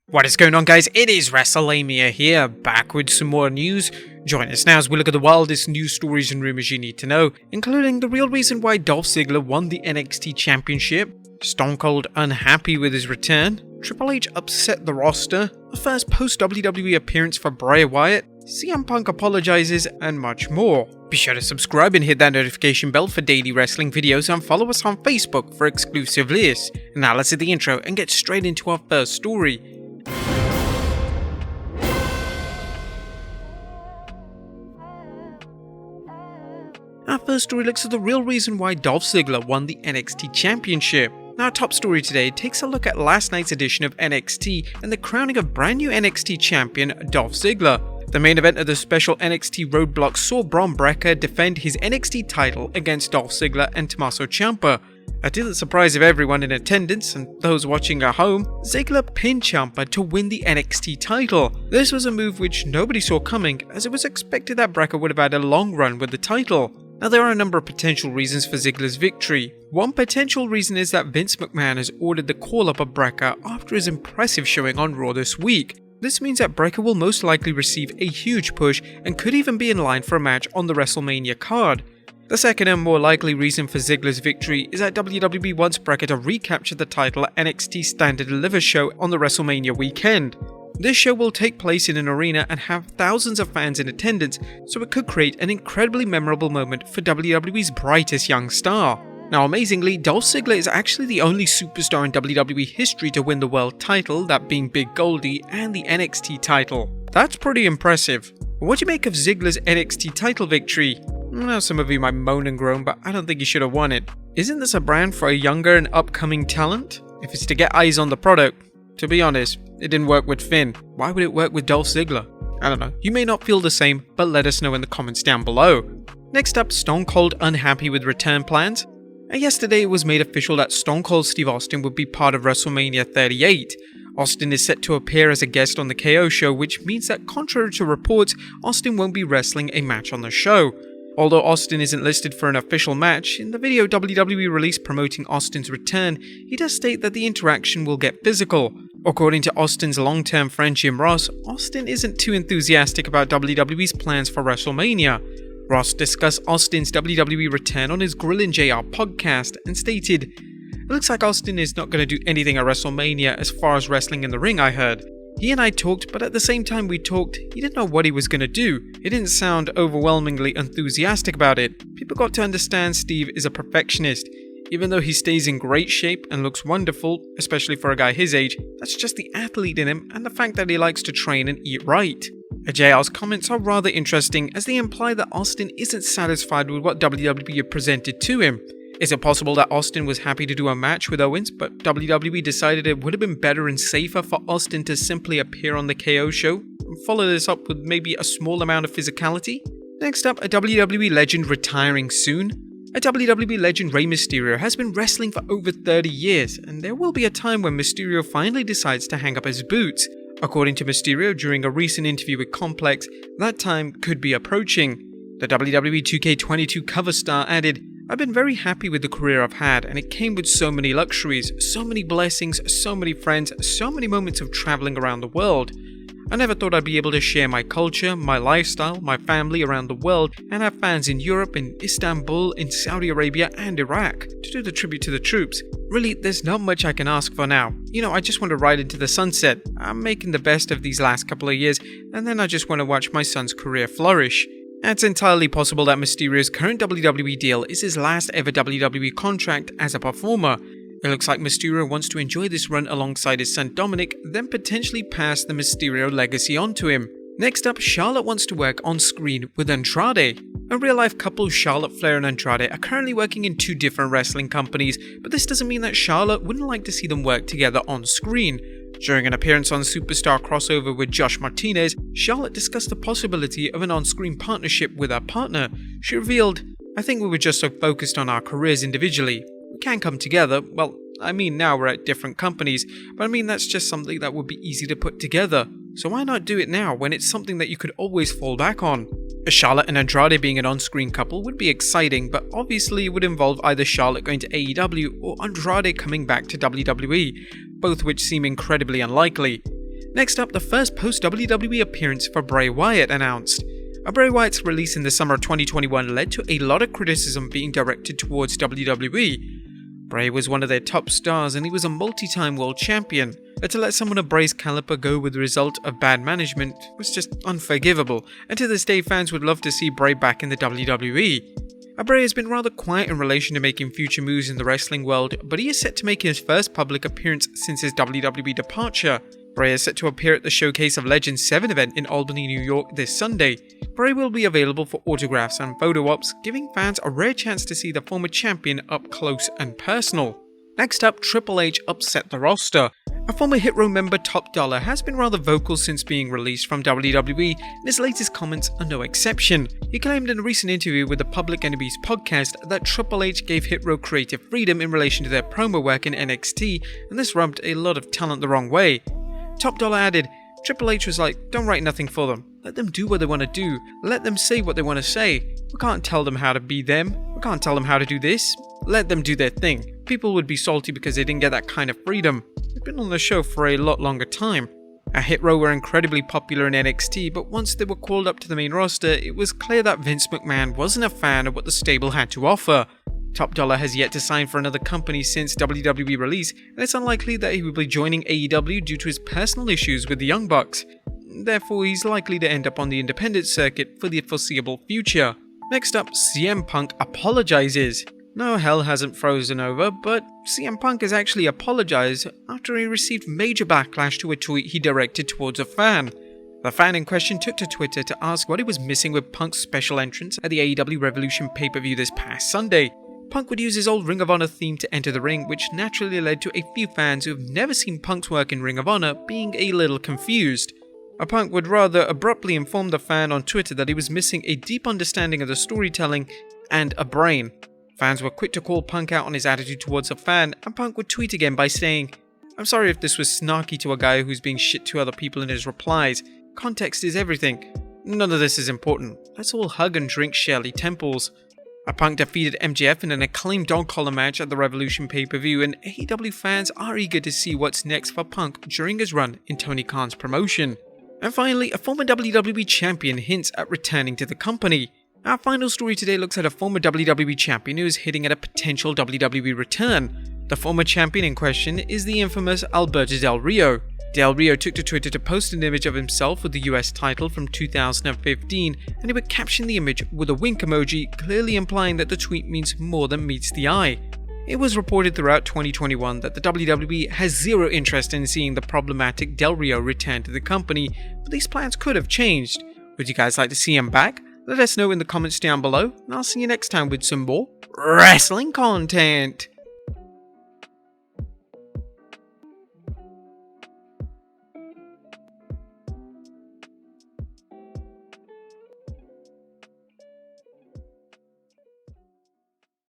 What is going on, guys? It is Wrestlelamia here, back with some more news. Join us now as we look at the wildest news stories and rumors you need to know, including the real reason why Dolph Ziggler won the NXT Championship, Stone Cold unhappy with his return, Triple H upset the roster, the first post-WWE appearance for Bray Wyatt, CM Punk Apologises, and much more. Be sure to subscribe and hit that notification bell for daily wrestling videos, and follow us on Facebook for exclusive lists. Now let's hit the intro and get straight into our first story. Our first story looks at the real reason why Dolph Ziggler won the NXT Championship. Our top story today takes a look at last night's edition of NXT and the crowning of brand new NXT Champion Dolph Ziggler. The main event of the special NXT Roadblock saw Bron Breakker defend his NXT title against Dolph Ziggler and Tommaso Ciampa. To the surprise of everyone in attendance and those watching at home, Ziggler pinned Ciampa to win the NXT title. This was a move which nobody saw coming, as it was expected that Breakker would have had a long run with the title. Now, there are a number of potential reasons for Ziggler's victory. One potential reason is that Vince McMahon has ordered the call-up of Breakker after his impressive showing on Raw this week. This means that Breakker will most likely receive a huge push and could even be in line for a match on the WrestleMania card. The second and more likely reason for Ziggler's victory is that WWE wants Breakker to recapture the title at NXT Stand and Deliver show on the WrestleMania weekend. This show will take place in an arena and have thousands of fans in attendance, so it could create an incredibly memorable moment for WWE's brightest young star. Now, amazingly, Dolph Ziggler is actually the only superstar in WWE history to win the world title, that being Big Goldie, and the NXT title. That's pretty impressive. What do you make of Ziggler's NXT title victory? Now, some of you might moan and groan, but I don't think he should have won it. Isn't this a brand for a younger and upcoming talent? If it's to get eyes on the product, to be honest, it didn't work with Finn. Why would it work with Dolph Ziggler? I don't know. You may not feel the same, but let us know in the comments down below. Next up, Stone Cold unhappy with return plans. Yesterday it was made official that Stone Cold Steve Austin would be part of WrestleMania 38. Austin is set to appear as a guest on the KO show, which means that contrary to reports, Austin won't be wrestling a match on the show. Although Austin isn't listed for an official match, in the video WWE released promoting Austin's return, he does state that the interaction will get physical. According to Austin's long-term friend Jim Ross, Austin isn't too enthusiastic about WWE's plans for WrestleMania. Ross discussed Austin's WWE return on his Grillin' JR podcast and stated, "It looks like Austin is not going to do anything at WrestleMania as far as wrestling in the ring, I heard. He and I talked, but at the same time we talked, he didn't know what he was going to do. He didn't sound overwhelmingly enthusiastic about it. People got to understand Steve is a perfectionist. Even though he stays in great shape and looks wonderful, especially for a guy his age, that's just the athlete in him and the fact that he likes to train and eat right." JR's comments are rather interesting, as they imply that Austin isn't satisfied with what WWE presented to him. Is it possible that Austin was happy to do a match with Owens, but WWE decided it would have been better and safer for Austin to simply appear on the KO show and follow this up with maybe a small amount of physicality? Next up, a WWE legend retiring soon. A WWE legend, Rey Mysterio, has been wrestling for over 30 years, and there will be a time when Mysterio finally decides to hang up his boots. According to Mysterio during a recent interview with Complex, that time could be approaching. The WWE 2K22 cover star added, "I've been very happy with the career I've had, and it came with so many luxuries, so many blessings, so many friends, so many moments of traveling around the world. I never thought I'd be able to share my culture, my lifestyle, my family around the world, and have fans in Europe, in Istanbul, in Saudi Arabia, and Iraq to do the tribute to the troops. Really, there's not much I can ask for now. I just want to ride into the sunset. I'm making the best of these last couple of years, and then I just want to watch my son's career flourish." It's entirely possible that Mysterio's current WWE deal is his last ever WWE contract as a performer. It looks like Mysterio wants to enjoy this run alongside his son Dominic, then potentially pass the Mysterio legacy on to him. Next up, Charlotte wants to work on screen with Andrade. A real-life couple, Charlotte Flair and Andrade, are currently working in two different wrestling companies, but this doesn't mean that Charlotte wouldn't like to see them work together on screen. During an appearance on Superstar Crossover with Josh Martinez, Charlotte discussed the possibility of an on-screen partnership with her partner. She revealed, "I think we were just so focused on our careers individually. We can come together. Well, I mean, now we're at different companies, but I mean that's just something that would be easy to put together. So why not do it now when it's something that you could always fall back on?" Charlotte and Andrade being an on-screen couple would be exciting, but obviously it would involve either Charlotte going to AEW or Andrade coming back to WWE, both which seem incredibly unlikely. Next up, the first post-WWE appearance for Bray Wyatt announced. Bray Wyatt's release in the summer of 2021 led to a lot of criticism being directed towards WWE. Bray was one of their top stars and he was a multi-time world champion. But to let someone of Bray's caliber go with the result of bad management was just unforgivable, and to this day fans would love to see Bray back in the WWE. Bray has been rather quiet in relation to making future moves in the wrestling world, but he is set to make his first public appearance since his WWE departure. Bray is set to appear at the Showcase of Legends 7 event in Albany, New York this Sunday. Bray will be available for autographs and photo ops, giving fans a rare chance to see the former champion up close and personal. Next up, Triple H upset the roster. A former Hit Row member, Top Dollar, has been rather vocal since being released from WWE, and his latest comments are no exception. He claimed in a recent interview with the Public Enemies podcast that Triple H gave Hit Row creative freedom in relation to their promo work in NXT, and this rubbed a lot of talent the wrong way. Top Dollar added, Triple H was like, don't write nothing for them. Let them do what they want to do. Let them say what they want to say. We can't tell them how to be them. We can't tell them how to do this. Let them do their thing. People would be salty because they didn't get that kind of freedom. They've been on the show for a lot longer time. Hit Row were incredibly popular in NXT, but once they were called up to the main roster, it was clear that Vince McMahon wasn't a fan of what the stable had to offer. Top Dollar has yet to sign for another company since WWE release, and it's unlikely that he will be joining AEW due to his personal issues with the Young Bucks. Therefore, he's likely to end up on the independent circuit for the foreseeable future. Next up, CM Punk apologizes. No, hell hasn't frozen over, but CM Punk has actually apologized after he received major backlash to a tweet he directed towards a fan. The fan in question took to Twitter to ask what he was missing with Punk's special entrance at the AEW Revolution pay-per-view this past Sunday. Punk would use his old Ring of Honor theme to enter the ring, which naturally led to a few fans who have never seen Punk's work in Ring of Honor being a little confused. Punk would rather abruptly inform the fan on Twitter that he was missing a deep understanding of the storytelling and a brain. Fans were quick to call Punk out on his attitude towards a fan, and Punk would tweet again by saying, I'm sorry if this was snarky to a guy who's being shit to other people in his replies. Context is everything. None of this is important. Let's all hug and drink Shirley Temples. Punk defeated MJF in an acclaimed dog collar match at the Revolution pay-per-view, and AEW fans are eager to see what's next for Punk during his run in Tony Khan's promotion. And finally, a former WWE Champion hints at returning to the company. Our final story today looks at a former WWE Champion who is hitting at a potential WWE return. The former champion in question is the infamous Alberto Del Rio. Del Rio took to Twitter to post an image of himself with the US title from 2015, and he would caption the image with a wink emoji, clearly implying that the tweet means more than meets the eye. It was reported throughout 2021 that the WWE has zero interest in seeing the problematic Del Rio return to the company, but these plans could have changed. Would you guys like to see him back? Let us know in the comments down below, and I'll see you next time with some more wrestling content.